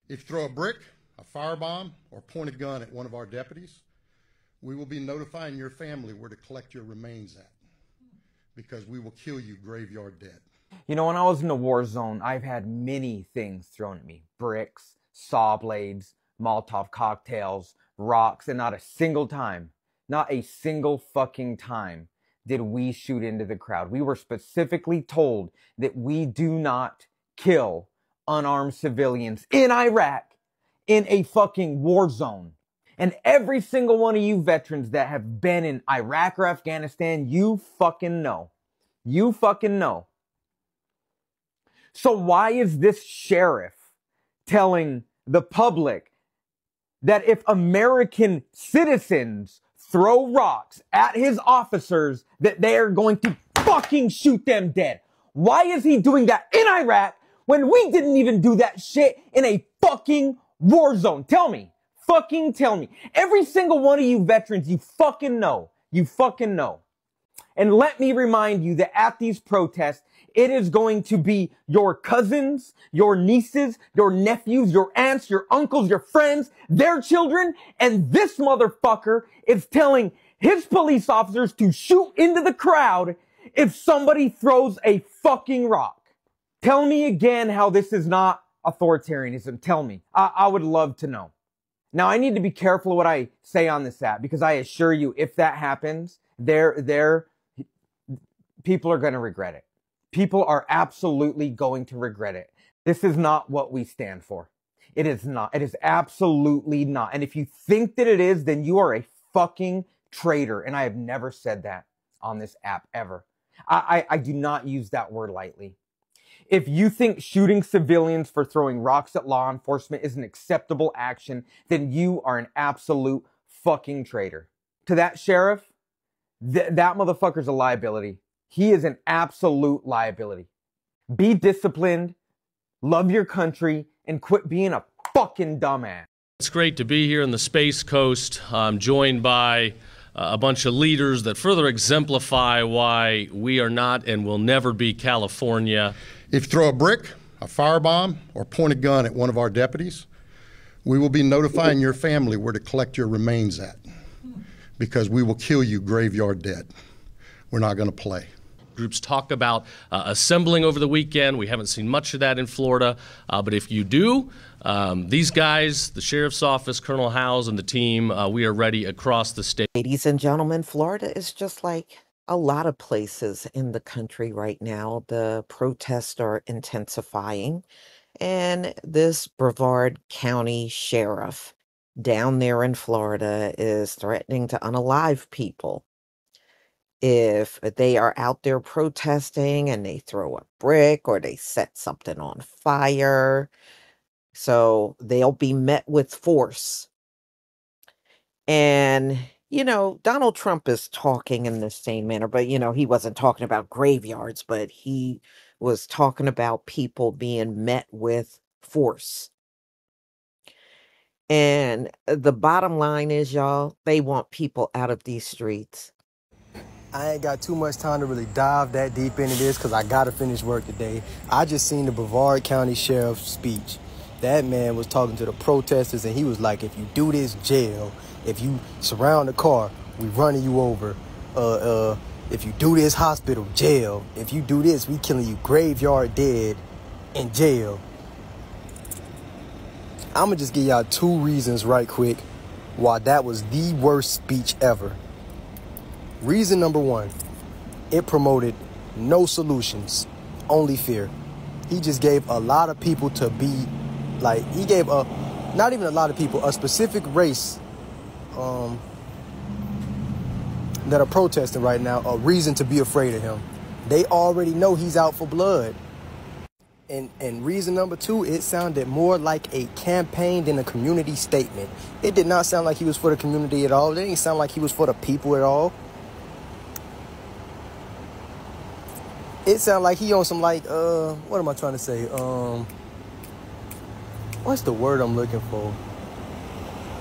If you throw a brick, a firebomb, or point a gun at one of our deputies, we will be notifying your family where to collect your remains at, because we will kill you graveyard dead. You know, when I was in the war zone, I've had many things thrown at me. Bricks, saw blades, Molotov cocktails, rocks, and not a single time, not a single fucking time did we shoot into the crowd. We were specifically told that we do not kill unarmed civilians in Iraq in a fucking war zone. And every single one of you veterans that have been in Iraq or Afghanistan, you fucking know. You fucking know. So why is this sheriff telling the public that if American citizens throw rocks at his officers, that they are going to fucking shoot them dead? Why is he doing that in Iraq when we didn't even do that shit in a fucking war zone? Tell me. Fucking tell me. Every single one of you veterans, you fucking know. You fucking know. And let me remind you that at these protests, it is going to be your cousins, your nieces, your nephews, your aunts, your uncles, your friends, their children, and this motherfucker is telling his police officers to shoot into the crowd if somebody throws a fucking rock. Tell me again how this is not authoritarianism. Tell me. I would love to know. Now, I need to be careful what I say on this app, because I assure you, if that happens, people are going to regret it. People are absolutely going to regret it. This is not what we stand for. It is not. It is absolutely not. And if you think that it is, then you are a fucking traitor. And I have never said that on this app ever. I do not use that word lightly. If you think shooting civilians for throwing rocks at law enforcement is an acceptable action, then you are an absolute fucking traitor. To that sheriff, that motherfucker's a liability. He is an absolute liability. Be disciplined, love your country, and quit being a fucking dumbass. It's great to be here in the Space Coast. I'm joined by a bunch of leaders that further exemplify why we are not and will never be California. If you throw a brick, a firebomb, or point a gun at one of our deputies, we will be notifying your family where to collect your remains at, because we will kill you graveyard dead. We're not going to play. Groups talk about assembling over the weekend. We haven't seen much of that in Florida. But if you do, these guys, the sheriff's office, Colonel Howes and the team, we are ready across the state. Ladies and gentlemen, Florida is just like a lot of places in the country right now. The protests are intensifying. And this Brevard County sheriff down there in Florida is threatening to unalive people if they are out there protesting and they throw a brick or they set something on fire. So they'll be met with force. And, you know, Donald Trump is talking in the same manner, but, you know, he wasn't talking about graveyards, but he was talking about people being met with force. And the bottom line is, y'all, they want people out of these streets. I ain't got too much time to really dive that deep into this because I got to finish work today. I just seen the Brevard County Sheriff's speech. That man was talking to the protesters, and he was like, if you do this, jail. If you surround the car, we running you over. If you do this, hospital, jail. If you do this, we killing you graveyard dead in jail. I'm going to just give y'all 2 reasons right quick why that was the worst speech ever. Reason number 1, it promoted no solutions, only fear. He just gave a lot of people to be like, he gave not even a lot of people, a specific race that are protesting right now, a reason to be afraid of him. They already know he's out for blood. And reason number 2, it sounded more like a campaign than a community statement. It did not sound like he was for the community at all. It didn't sound like he was for the people at all. It sounded like he on some, like, what am I trying to say? What's the word I'm looking for?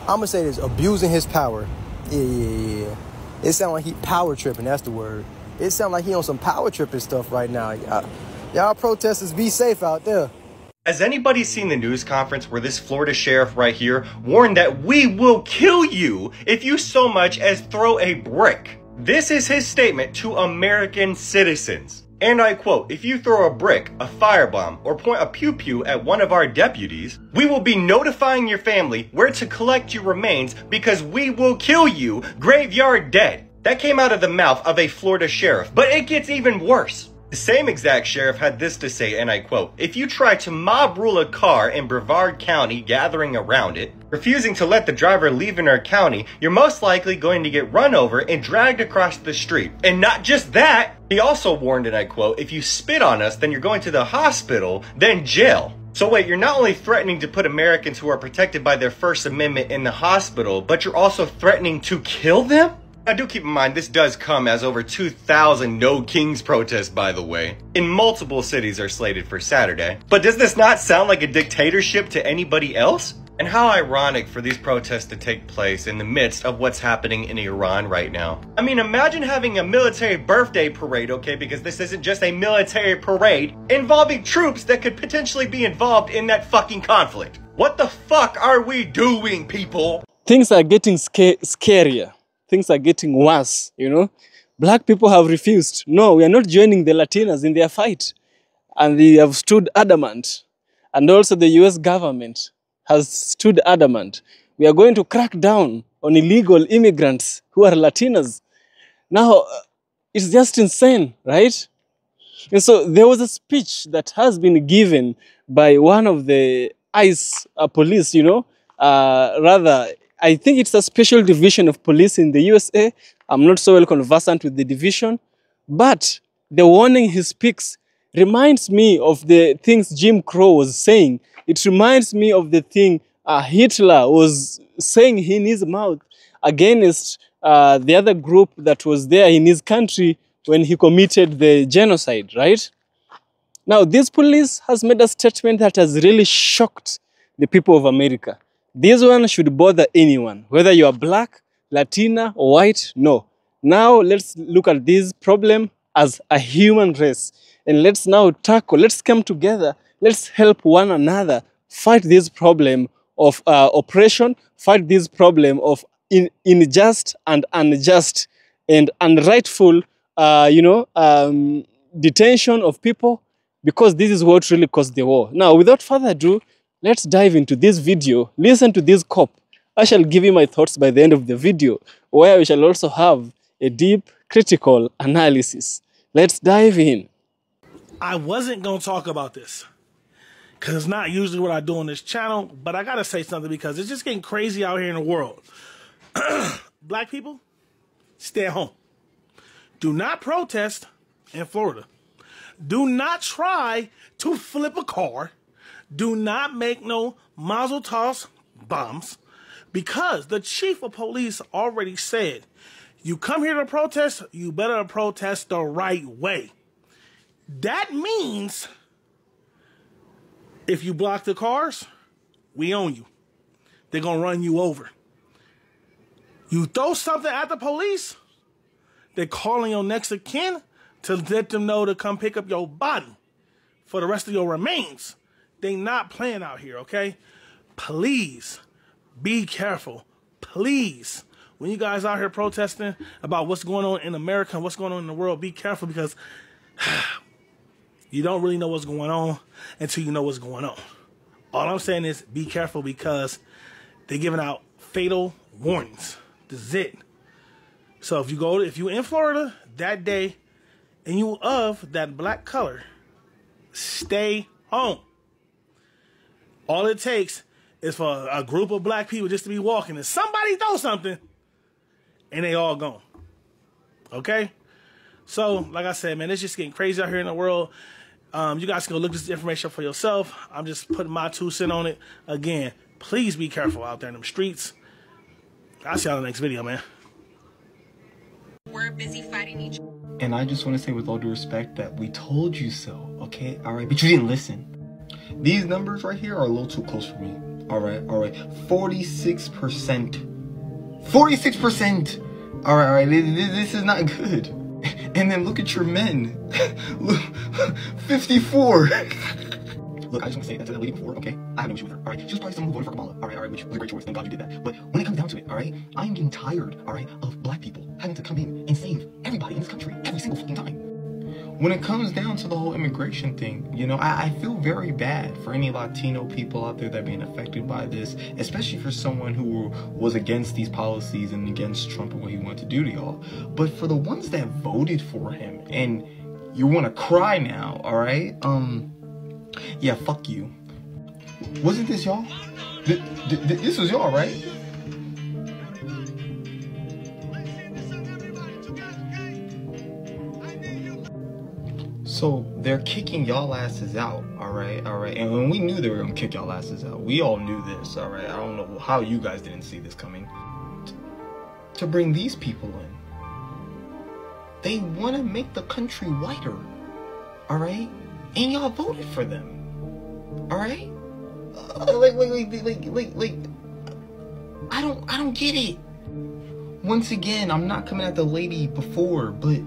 I'm going to say this, abusing his power. Yeah. It sounded like he power tripping, that's the word. It sounded like he on some power tripping stuff right now. Y'all protesters, be safe out there. Has anybody seen the news conference where this Florida sheriff right here warned that we will kill you if you so much as throw a brick? This is his statement to American citizens. And I quote, "If you throw a brick, a firebomb, or point a pew-pew at one of our deputies, we will be notifying your family where to collect your remains because we will kill you, graveyard dead." That came out of the mouth of a Florida sheriff, but it gets even worse. The same exact sheriff had this to say, and I quote, "If you try to mob rule a car in Brevard County gathering around it, refusing to let the driver leave in our county, you're most likely going to get run over and dragged across the street. And not just that," he also warned, and I quote, "if you spit on us, then you're going to the hospital, then jail." So wait, you're not only threatening to put Americans who are protected by their First Amendment in the hospital, but you're also threatening to kill them? Now do keep in mind, this does come as over 2,000 No Kings protests, by the way, in multiple cities are slated for Saturday. But does this not sound like a dictatorship to anybody else? And how ironic for these protests to take place in the midst of what's happening in Iran right now. I mean, imagine having a military birthday parade, okay, because this isn't just a military parade, involving troops that could potentially be involved in that fucking conflict. What the fuck are we doing, people? Things are getting scarier. Things are getting worse, you know. Black people have refused. No, we are not joining the Latinas in their fight. And they have stood adamant. And also the US government has stood adamant. We are going to crack down on illegal immigrants who are Latinas. Now, it's just insane, right? And so there was a speech that has been given by one of the ICE police, you know, I think it's a special division of police in the USA. I'm not so well conversant with the division, but the warning he speaks reminds me of the things Jim Crow was saying. It reminds me of the thing Hitler was saying in his mouth against the other group that was there in his country when he committed the genocide, right? Now, this police has made a statement that has really shocked the people of America. This one should bother anyone, whether you are black, Latina, or white, no. Now let's look at this problem as a human race. And let's now tackle, let's come together, let's help one another fight this problem of oppression, fight this problem of unjust and unjust and unrightful, detention of people, because this is what really caused the war. Now, without further ado, let's dive into this video. Listen to this cop. I shall give you my thoughts by the end of the video, where we shall also have a deep, critical analysis. Let's dive in. I wasn't going to talk about this because it's not usually what I do on this channel, but I got to say something because it's just getting crazy out here in the world. Black people, stay at home. Do not protest in Florida. Do not try to flip a car. Do not make no mazel toss bombs, because the chief of police already said, you come here to protest, you better protest the right way. That means if you block the cars, we own you. They're going to run you over. You throw something at the police, they're calling your next of kin to let them know to come pick up your body for the rest of your remains. They not playing out here, okay? Please be careful. Please, when you guys out here protesting about what's going on in America and what's going on in the world, be careful, because you don't really know what's going on until you know what's going on. All I'm saying is be careful, because they're giving out fatal warnings. This is it. So if you in Florida that day and you of that black color, stay home. All it takes is for a group of black people just to be walking and somebody throw something and they all gone. Okay? So, like I said, man, it's just getting crazy out here in the world. You guys can go look this information for yourself. I'm just putting my 2 cents on it. Again, please be careful out there in them streets. I'll see y'all in the next video, man. We're busy fighting each other. And I just want to say with all due respect that we told you so, okay? All right, but you didn't listen. These numbers right here are a little too close for me. All right. 46%. 46%. All right. This is not good. And then look at your men. 54. look, I just want to say that to the lady before, okay? I have no issue with her, all right? She was probably someone who voted for Kamala, all right, which was a great choice. Thank God you did that. But when it comes down to it, all right, I am getting tired, all right, of black people having to come in and save everybody in this country every single fucking time. When it comes down to the whole immigration thing, you know, I feel very bad for any Latino people out there that are being affected by this, especially for someone who was against these policies and against Trump and what he wanted to do to y'all. But for the ones that voted for him, and you want to cry now, all right? Yeah, fuck you. Wasn't this y'all? This was y'all, right? So they're kicking y'all asses out, all right? And when we knew they were gonna kick y'all asses out, we all knew this, all right? I don't know how you guys didn't see this coming. To bring these people in, they want to make the country whiter, all right? And y'all voted for them, all right? I don't get it. Once again, I'm not coming at the lady before, but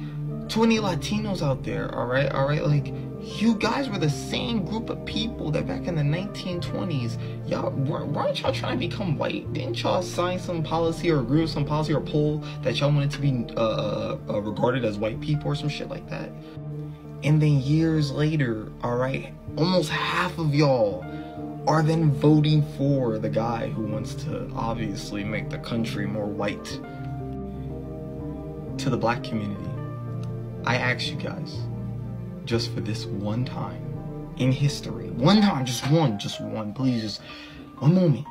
to any Latinos out there, all right, like, you guys were the same group of people that back in the 1920s, y'all weren't y'all trying to become white? Didn't y'all sign some policy or agree with some policy or poll that y'all wanted to be regarded as white people or some shit like that? And then years later, all right, almost half of y'all are then voting for the guy who wants to obviously make the country more white. To the black community, I ask you guys, just for this one time in history, one time, just one, please, just one moment.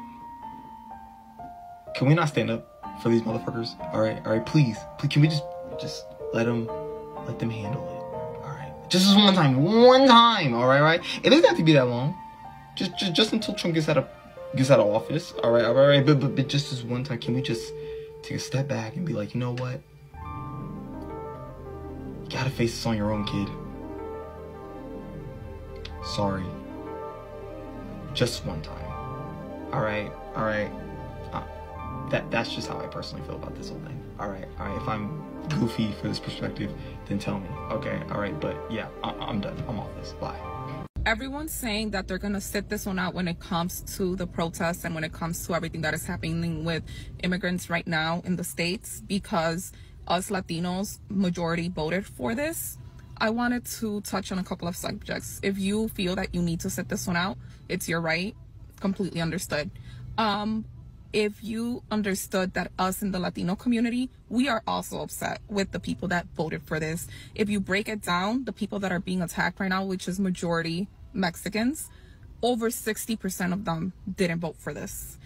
Can we not stand up for these motherfuckers? All right, please, can we just let them handle it? All right, just this one time, all right. It doesn't have to be that long, just until Trump gets out of office. All right, but just this one time, can we just take a step back and be like, you know what? You gotta face this on your own, kid. Sorry. Just one time. All right. That's just how I personally feel about this whole thing. All right. If I'm goofy for this perspective, then tell me. Okay. All right. But yeah, I'm done. I'm off this. Bye. Everyone's saying that they're gonna sit this one out when it comes to the protests and when it comes to everything that is happening with immigrants right now in the States, because us Latinos, majority voted for this. I wanted to touch on a couple of subjects. If you feel that you need to sit this one out, it's your right. Completely understood. If you understood that us in the Latino community, we are also upset with the people that voted for this. If you break it down, the people that are being attacked right now, which is majority Mexicans, over 60% of them didn't vote for this.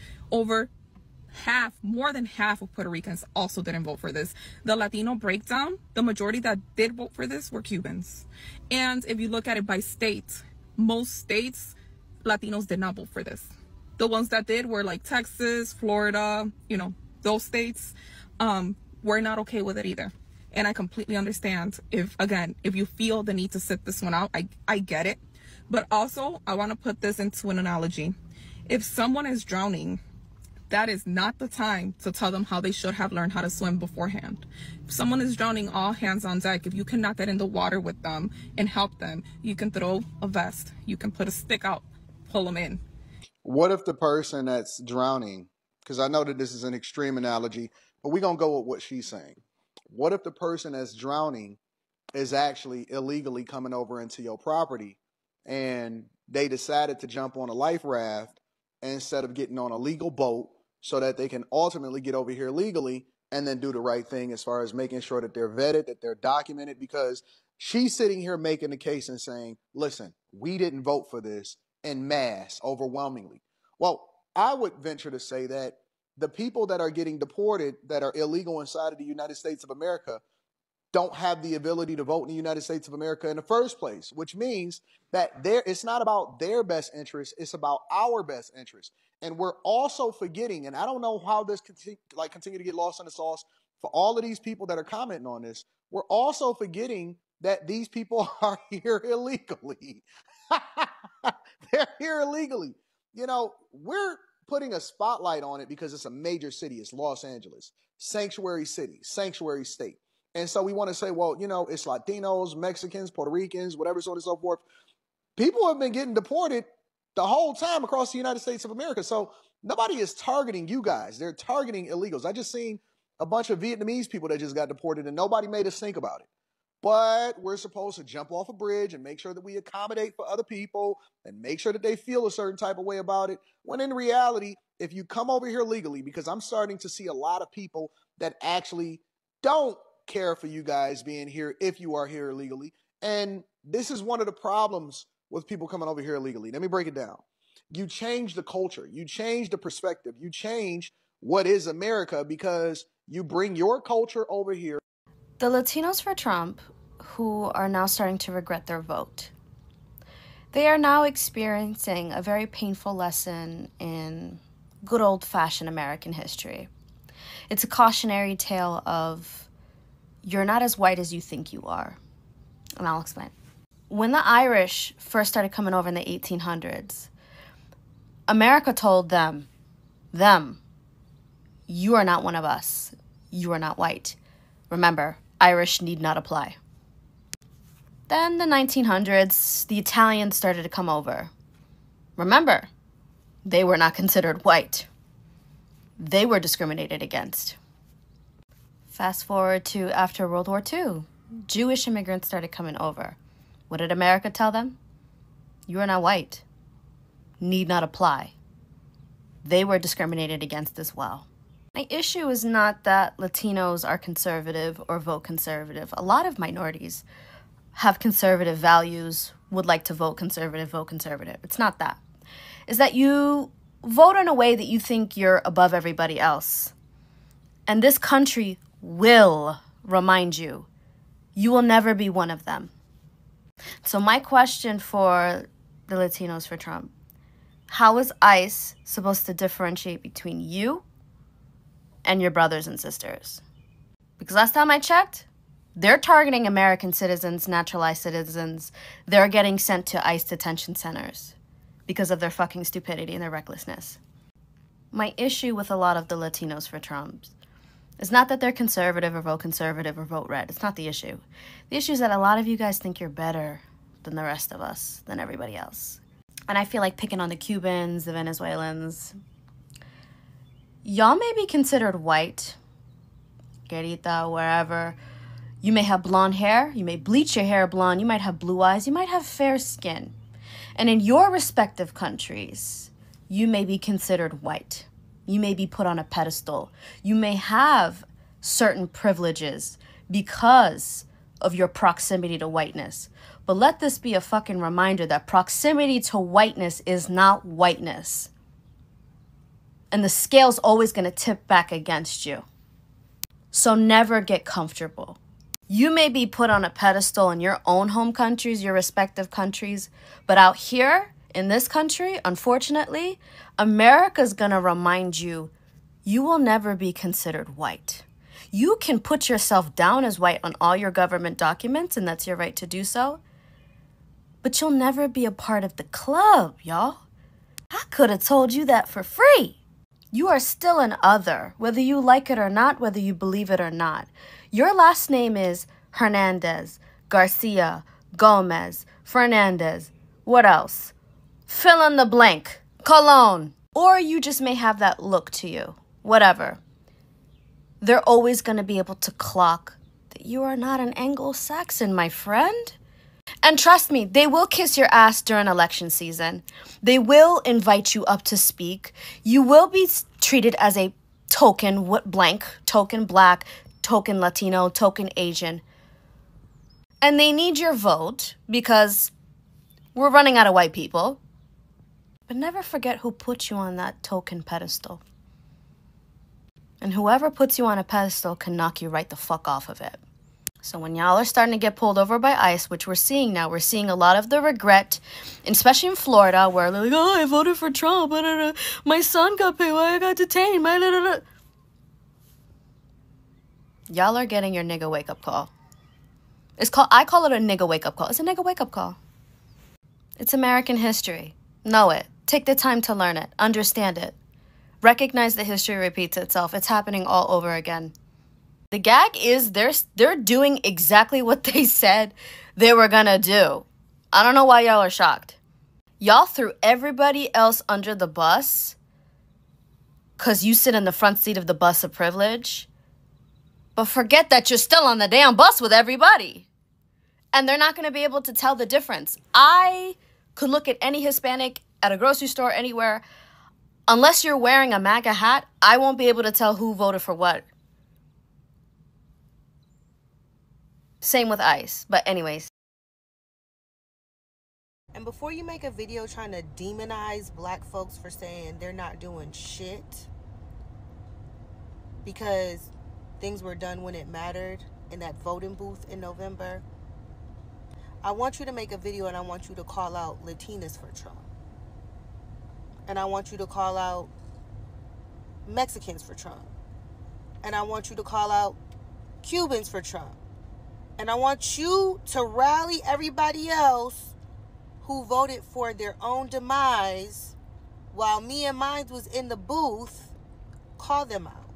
More than half of Puerto Ricans also didn't vote for this. The Latino breakdown, the majority that did vote for this were Cubans. And if you look at it by state, most states, Latinos did not vote for this. The ones that did were like Texas, Florida, those states were not okay with it either. And I completely understand if you feel the need to sit this one out, I get it. But also, I want to put this into an analogy. If someone is drowning, that is not the time to tell them how they should have learned how to swim beforehand. If someone is drowning, all hands on deck. If you cannot get in the water with them and help them, you can throw a vest. You can put a stick out, pull them in. What if the person that's drowning, because I know that this is an extreme analogy, but we're going to go with what she's saying. What if the person that's drowning is actually illegally coming over into your property and they decided to jump on a life raft instead of getting on a legal boat so that they can ultimately get over here legally and then do the right thing as far as making sure that they're vetted, that they're documented? Because she's sitting here making the case and saying, listen, we didn't vote for this en masse, overwhelmingly. Well, I would venture to say that the people that are getting deported that are illegal inside of the United States of America don't have the ability to vote in the United States of America in the first place, which means that it's not about their best interest, it's about our best interest. And we're also forgetting, and I don't know how this continue to get lost in the sauce for all of these people that are commenting on this, we're also forgetting that these people are here illegally. They're here illegally. We're putting a spotlight on it because it's a major city. It's Los Angeles, sanctuary city, sanctuary state. And so we want to say, well, it's Latinos, Mexicans, Puerto Ricans, whatever, so on and so forth. People have been getting deported the whole time across the United States of America. So nobody is targeting you guys. They're targeting illegals. I just seen a bunch of Vietnamese people that just got deported and nobody made us think about it. But we're supposed to jump off a bridge and make sure that we accommodate for other people and make sure that they feel a certain type of way about it. When in reality, if you come over here legally, because I'm starting to see a lot of people that actually don't care for you guys being here if you are here illegally. And this is one of the problems with people coming over here illegally. Let me break it down. You change the culture. You change the perspective. You change what is America because you bring your culture over here. The Latinos for Trump, who are now starting to regret their vote, they are now experiencing a very painful lesson in good old-fashioned American history. It's a cautionary tale of, you're not as white as you think you are. And I'll explain. When the Irish first started coming over in the 1800s, America told them, you are not one of us. You are not white. Remember, Irish need not apply. Then the 1900s, the Italians started to come over. Remember, they were not considered white. They were discriminated against. Fast forward to after World War II, Jewish immigrants started coming over. What did America tell them? You are not white. Need not apply. They were discriminated against as well. My issue is not that Latinos are conservative or vote conservative. A lot of minorities have conservative values, would like to vote conservative, vote conservative. It's not that. It's that you vote in a way that you think you're above everybody else. And this country will remind you, you will never be one of them. So my question for the Latinos for Trump, how is ICE supposed to differentiate between you and your brothers and sisters? Because last time I checked, they're targeting American citizens, naturalized citizens. They're getting sent to ICE detention centers because of their fucking stupidity and their recklessness. My issue with a lot of the Latinos for Trump is not that they're conservative or vote red. It's not the issue. The issue is that a lot of you guys think you're better than the rest of us, than everybody else. And I feel like picking on the Cubans, the Venezuelans. Y'all may be considered white, Querita, wherever. You may have blonde hair. You may bleach your hair blonde. You might have blue eyes. You might have fair skin. And in your respective countries, you may be considered white. You may be put on a pedestal. You may have certain privileges because of your proximity to whiteness. But let this be a fucking reminder that proximity to whiteness is not whiteness. And the scale's always going to tip back against you. So never get comfortable. You may be put on a pedestal in your own home countries, your respective countries, but out here in this country, unfortunately, America's gonna remind you, you will never be considered white. You can put yourself down as white on all your government documents, and that's your right to do so, but you'll never be a part of the club, y'all. I could have told you that for free. You are still an other, whether you like it or not, whether you believe it or not. Your last name is Hernandez, Garcia, Gomez, Fernandez. What else? Fill in the blank. Cologne. Or you just may have that look to you. Whatever. They're always going to be able to clock that you are not an Anglo-Saxon, my friend. And trust me, they will kiss your ass during election season. They will invite you up to speak. You will be treated as a token blank, token black, token Latino, token Asian. And they need your vote because we're running out of white people. But never forget who put you on that token pedestal. And whoever puts you on a pedestal can knock you right the fuck off of it. So when y'all are starting to get pulled over by ICE, which we're seeing now, we're seeing a lot of the regret, especially in Florida, where they're like, oh, I voted for Trump, my son got paid, why I got detained, Y'all are getting your nigga wake-up call. I call it a nigga wake-up call. It's a nigga wake-up call. It's American history. Know it. Take the time to learn it. Understand it. Recognize that history repeats itself. It's happening all over again. The gag is they're doing exactly what they said they were gonna do. I don't know why y'all are shocked. Y'all threw everybody else under the bus because you sit in the front seat of the bus of privilege. But forget that you're still on the damn bus with everybody. And they're not going to be able to tell the difference. I could look at any Hispanic at a grocery store, anywhere. Unless you're wearing a MAGA hat, I won't be able to tell who voted for what. Same with ICE. But anyways. And before you make a video trying to demonize black folks for saying they're not doing shit because things were done when it mattered in that voting booth in November, I want you to make a video and I want you to call out Latinas for Trump. And I want you to call out Mexicans for Trump. And I want you to call out Cubans for Trump. And I want you to rally everybody else who voted for their own demise while me and mine was in the booth. Call them out.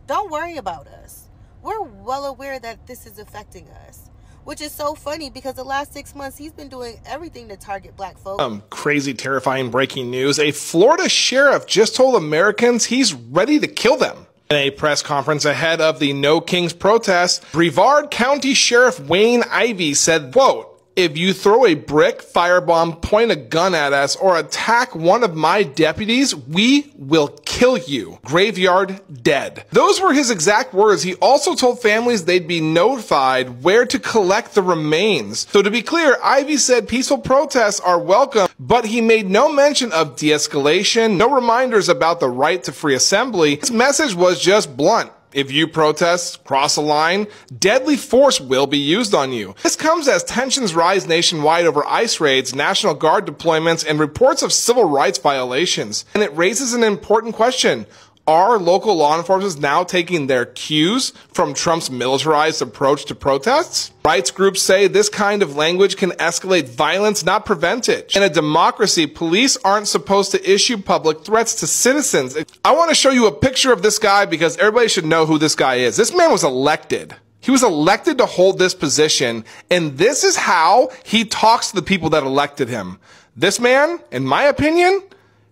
Don't worry about us. We're well aware that this is affecting us, which is so funny because the last 6 months he's been doing everything to target black folks. Crazy, terrifying breaking news. A Florida sheriff just told Americans he's ready to kill them. In a press conference ahead of the No Kings protest, Brevard County Sheriff Wayne Ivey said, quote, "If you throw a brick, firebomb, point a gun at us, or attack one of my deputies, we will kill you. Graveyard dead." Those were his exact words. He also told families they'd be notified where to collect the remains. So to be clear, Ivey said peaceful protests are welcome, but he made no mention of de-escalation, no reminders about the right to free assembly. His message was just blunt. If you protest, cross a line, deadly force will be used on you. This comes as tensions rise nationwide over ICE raids, National Guard deployments, and reports of civil rights violations. And it raises an important question. Are local law enforcement now taking their cues from Trump's militarized approach to protests? Rights groups say this kind of language can escalate violence, not prevent it. In a democracy, police aren't supposed to issue public threats to citizens. I want to show you a picture of this guy because everybody should know who this guy is. This man was elected. He was elected to hold this position, and this is how he talks to the people that elected him. This man, in my opinion,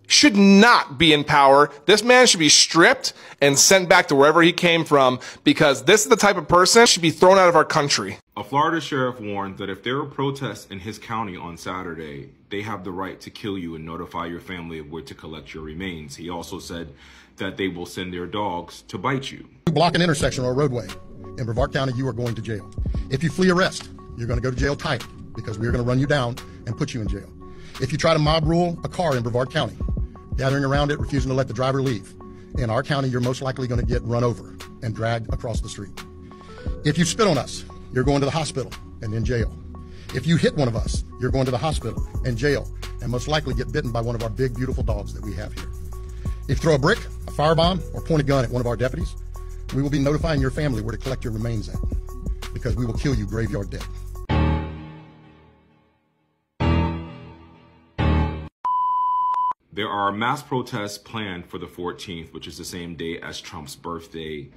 should not be in power. This man should be stripped and sent back to wherever he came from because this is the type of person should be thrown out of our country. A Florida sheriff warned that if there are protests in his county on Saturday, they have the right to kill you and notify your family of where to collect your remains. He also said that they will send their dogs to bite you. You block an intersection or a roadway in Brevard County, you are going to jail. If you flee arrest, you're going to go to jail tight because we're going to run you down and put you in jail. If you try to mob rule a car in Brevard County, gathering around it, refusing to let the driver leave, in our county, you're most likely going to get run over and dragged across the street. If you spit on us, you're going to the hospital and in jail. If you hit one of us, you're going to the hospital and jail and most likely get bitten by one of our big, beautiful dogs that we have here. If you throw a brick, a firebomb, or point a gun at one of our deputies, we will be notifying your family where to collect your remains at because we will kill you graveyard dead. There are mass protests planned for the 14th, which is the same day as Trump's birthday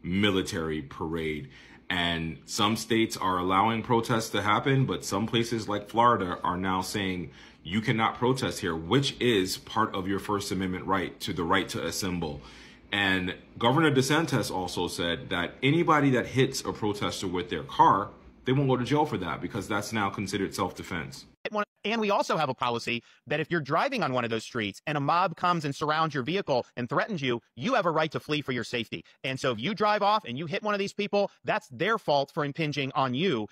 military parade. And some states are allowing protests to happen, but some places like Florida are now saying you cannot protest here, which is part of your First Amendment right to the right to assemble. And Governor DeSantis also said that anybody that hits a protester with their car, they won't go to jail for that because that's now considered self-defense. And we also have a policy that if you're driving on one of those streets and a mob comes and surrounds your vehicle and threatens you, you have a right to flee for your safety. And so if you drive off and you hit one of these people, that's their fault for impinging on you.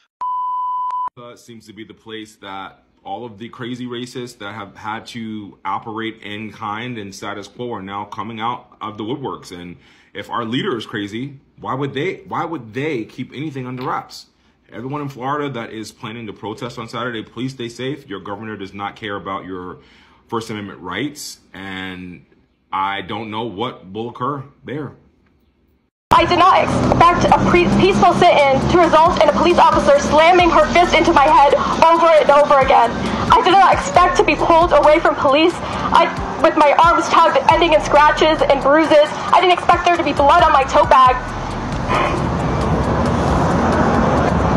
Seems to be the place that all of the crazy racists that have had to operate in kind and status quo are now coming out of the woodworks. And if our leader is crazy, why would they keep anything under wraps? Everyone in Florida that is planning to protest on Saturday, please stay safe. Your governor does not care about your First Amendment rights, and I don't know what will occur there. I did not expect a peaceful sit-in to result in a police officer slamming her fist into my head over and over again. I did not expect to be pulled away from police with my arms tugged, ending in scratches and bruises. I didn't expect there to be blood on my tote bag.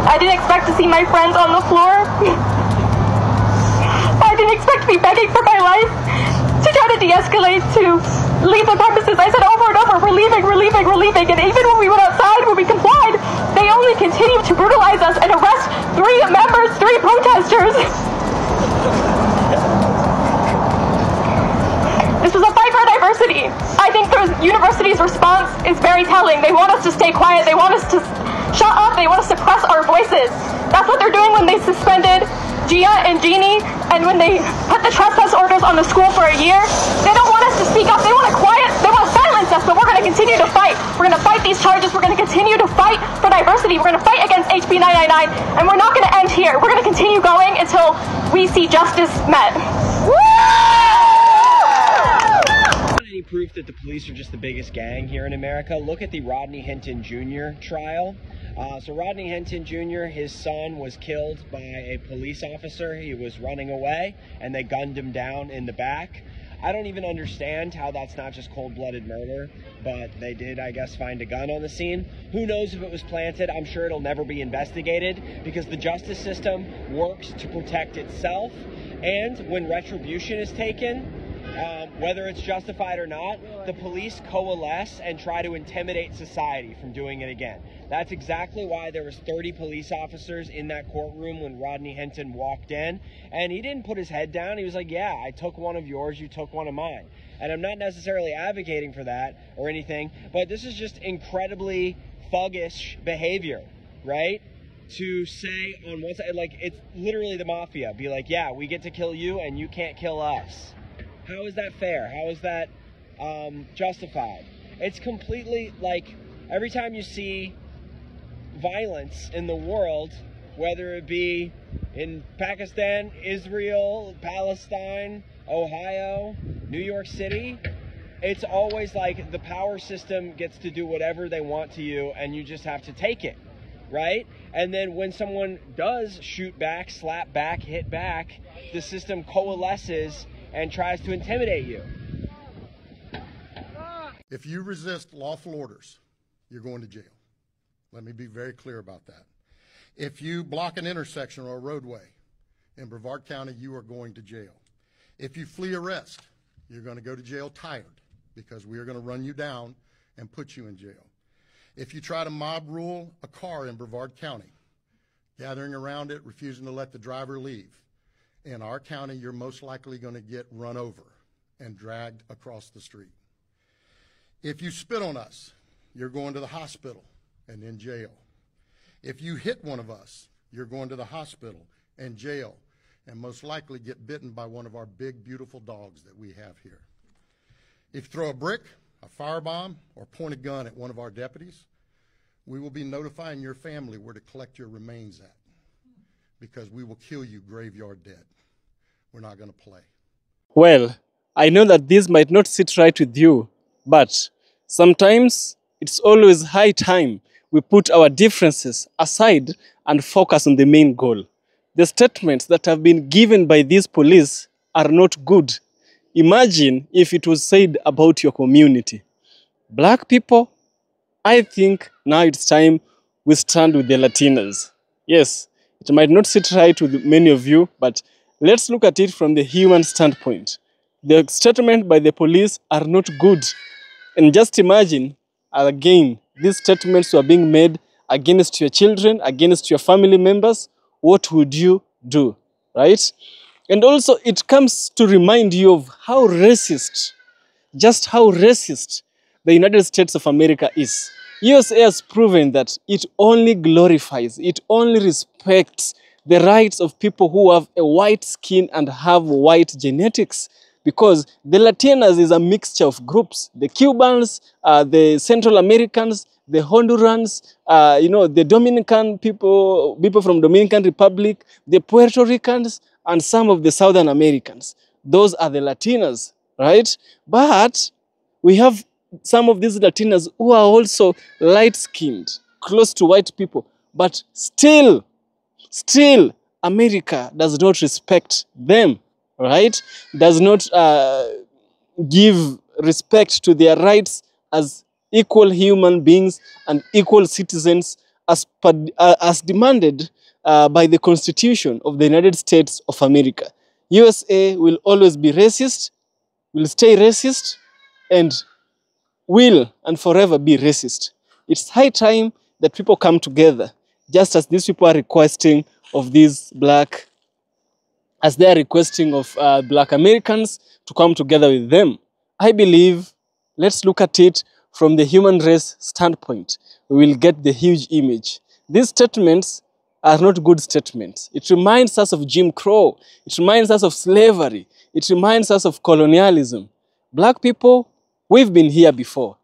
I didn't expect to see my friends on the floor. I didn't didn't expect to be begging for my life, to try to de-escalate, to leave the premises. I said over and over, we're leaving, we're leaving, we're leaving. And even when we went outside, when we complied, they only continued to brutalize us and arrest 3 members, 3 protesters. This was a fight for diversity. I think the university's response is very telling. They want us to stay quiet. They want us to shut up. They want to suppress our voices. That's what they're doing when they suspended Gia and Jeannie, and when they put the trespass orders on the school for a year. They don't want us to speak up. They want to quiet. They want to silence us, but we're going to continue to fight. We're going to fight these charges. We're going to continue to fight for diversity. We're going to fight against HB 999, and we're not going to end here. We're going to continue going until we see justice met. Any proof that the police are just the biggest gang here in America? Look at the Rodney Hinton Jr. trial. So Rodney Hinton Jr., his son was killed by a police officer. He was running away and they gunned him down in the back. I don't even understand how that's not just cold-blooded murder, but they did, I guess, find a gun on the scene. Who knows if it was planted? I'm sure it'll never be investigated because the justice system works to protect itself. And when retribution is taken, whether it's justified or not, the police coalesce and try to intimidate society from doing it again. That's exactly why there was 30 police officers in that courtroom when Rodney Hinton walked in, and he didn't put his head down. He was like, yeah, I took one of yours, you took one of mine. And I'm not necessarily advocating for that or anything, but this is just incredibly thuggish behavior, right? To say on one side, like, it's literally the mafia, be like, yeah, we get to kill you and you can't kill us. How is that fair? How is that justified? It's completely like every time you see violence in the world, whether it be in Pakistan, Israel, Palestine, Ohio, New York City, it's always like the power system gets to do whatever they want to you and you just have to take it, right? And then when someone does shoot back, slap back, hit back, the system coalesces and tries to intimidate you. If you resist lawful orders, you're going to jail. Let me be very clear about that. If you block an intersection or a roadway in Brevard County, you are going to jail. If you flee arrest, you're going to go to jail tired because we are going to run you down and put you in jail. If you try to mob rule a car in Brevard County, gathering around it, refusing to let the driver leave, in our county, you're most likely going to get run over and dragged across the street. If you spit on us, you're going to the hospital and in jail. If you hit one of us, you're going to the hospital and jail, and most likely get bitten by one of our big, beautiful dogs that we have here. If you throw a brick, a firebomb, or point a gun at one of our deputies, we will be notifying your family where to collect your remains at, because we will kill you graveyard dead. We're not going to play. Well, I know that this might not sit right with you, but sometimes it's always high time we put our differences aside and focus on the main goal. The statements that have been given by these police are not good. Imagine if it was said about your community. Black people, I think now it's time we stand with the Latinas. Yes, it might not sit right with many of you, but let's look at it from the human standpoint. The statements by the police are not good. And just imagine, again, these statements were being made against your children, against your family members. What would you do, right? And also, it comes to remind you of how racist, just how racist the United States of America is. USA has proven that it only glorifies, it only respects the rights of people who have a white skin and have white genetics, because the Latinas is a mixture of groups. The Cubans, the Central Americans, the Hondurans, the Dominican people from Dominican Republic, the Puerto Ricans, and some of the Southern Americans. Those are the Latinas, right? But we have some of these Latinas who are also light-skinned, close to white people, but still, America does not respect them, right? Does not give respect to their rights as equal human beings and equal citizens as demanded by the Constitution of the United States of America. USA will always be racist, will stay racist, and will and forever be racist. It's high time that people come together, just as these people are requesting of these black, as they are requesting of black Americans to come together with them. I believe, let's look at it from the human race standpoint. We will get the huge image. These statements are not good statements. It reminds us of Jim Crow. It reminds us of slavery. It reminds us of colonialism. Black people, we've been here before.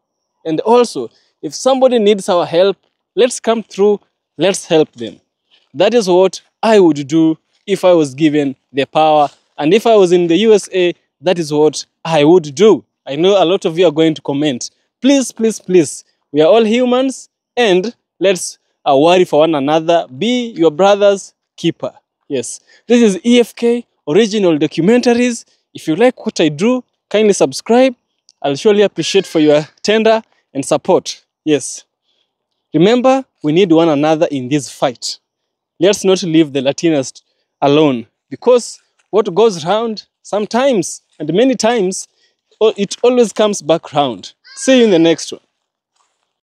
And also, if somebody needs our help, let's come through, let's help them. That is what I would do if I was given the power. And if I was in the USA, that is what I would do. I know a lot of you are going to comment. Please, please, please, we are all humans, and let's worry for one another. Be your brother's keeper. Yes, this is EFK, Original Documentaries. If you like what I do, kindly subscribe. I'll surely appreciate for your tender and support. Yes. Remember, we need one another in this fight. Let's not leave the Latinas alone, because what goes round sometimes and many times, it always comes back round. See you in the next one.